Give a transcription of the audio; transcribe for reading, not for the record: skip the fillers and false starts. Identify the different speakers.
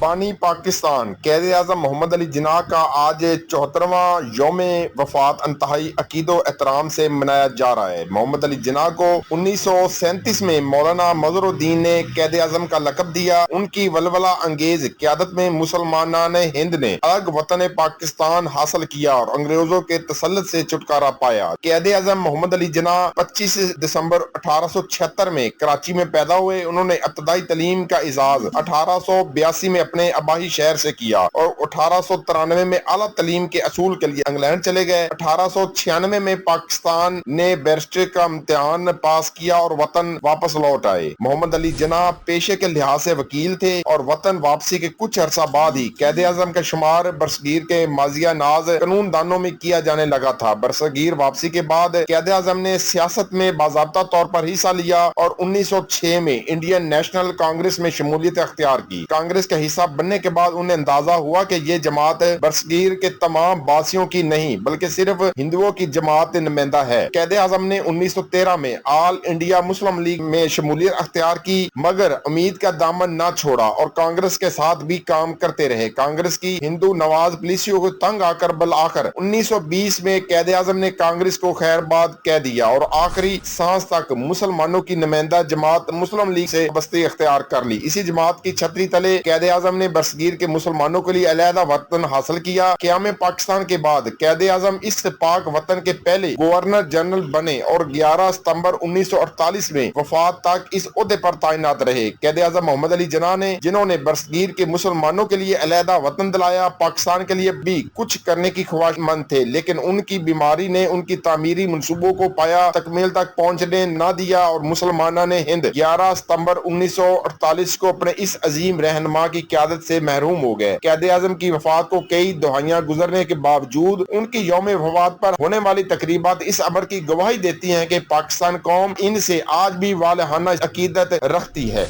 Speaker 1: بانی پاکستان قائد اعظم محمد علی جناح کا آج 74واں یوم وفات انتہائی عقیدت و احترام سے منایا جا رہا ہے۔ محمد علی جناح کو 1937 میں مولانا مظہر الدین نے قائد اعظم کا لقب دیا۔ ان کی ولولہ انگیز قیادت میں مسلمانان ہند نے الگ وطن پاکستان حاصل کیا اور انگریزوں کے تسلط سے چھٹکارا پایا۔ قائد اعظم محمد علی جناح 25 دسمبر 1876 میں کراچی میں پیدا ہوئے۔ انہوں نے ابتدائی تعلیم کا آغاز 1882 میں اپنے آبائی شہر سے کیا اور 1893 میں اعلیٰ تعلیم کے حصول کے لیے انگلینڈ چلے گئے۔ 1896 میں پاکستان نے بیرسٹری کا امتحان پاس کیا اور وطن واپس لوٹ آئے۔ محمد علی جناح پیشے کے لحاظ سے وکیل تھے اور وطن واپسی کے کچھ عرصہ بعد ہی قائد اعظم کا شمار برصغیر کے ماضیہ ناز قانون دانوں میں کیا جانے لگا تھا۔ برصغیر واپسی کے بعد قائد اعظم نے سیاست میں باضابطہ طور پر حصہ لیا اور 1906 میں انڈین نیشنل کانگریس میں شمولیت اختیار کی۔ کانگریس کا حصہ بننے کے بعد انہیں اندازہ ہوا کہ یہ جماعت برصغیر کے تمام باسیوں کی نہیں بلکہ صرف ہندوؤں کی جماعت نمائندہ ہے۔ قائد اعظم نے 1913 میں آل انڈیا مسلم لیگ میں شمولیت اختیار کی مگر امید کا دامن نہ چھوڑا اور کانگریس کے ساتھ بھی کام کرتے رہے۔ کانگریس کی ہندو نواز پالیسیوں کو تنگ آ کر بالآخر 1920 میں قائد اعظم نے کانگریس کو خیر باد کہہ دیا اور آخری سانس تک مسلمانوں کی نمائندہ جماعت مسلم لیگ سے وابستگی اختیار کر لی۔ اسی جماعت کی چھتری تلے قائد اعظم نے برصغیر کے مسلمانوں کے لیے علیحدہ وطن حاصل کیا۔ قیام پاکستان کے بعد قائد اعظم اس پاک وطن کے پہلے گورنر جنرل بنے اور 11 ستمبر 1948 میں وفات تک اس عہدے پر تعینات رہے۔ قائد اعظم محمد علی جناح نے جنہوں نے برصغیر کے مسلمانوں کے لیے علیحدہ وطن دلایا، پاکستان کے لیے بھی کچھ کرنے کی خواہش مند تھے لیکن ان کی بیماری نے ان کی تعمیری منصوبوں کو پایا تکمیل تک پہنچنے نہ دیا اور مسلمانان ہند 11 ستمبر 1948 کو اپنے اس عظیم رہنما کی قیادت سے محروم ہو گئے۔ قائد اعظم کی وفات کو کئی دہائیاں گزرنے کے باوجود ان کی یوم وفات پر ہونے والی تقریبات اس امر کی گواہی دیتی ہیں کہ پاکستان قوم ان سے آج بھی والہانہ عقیدت رکھتی ہے۔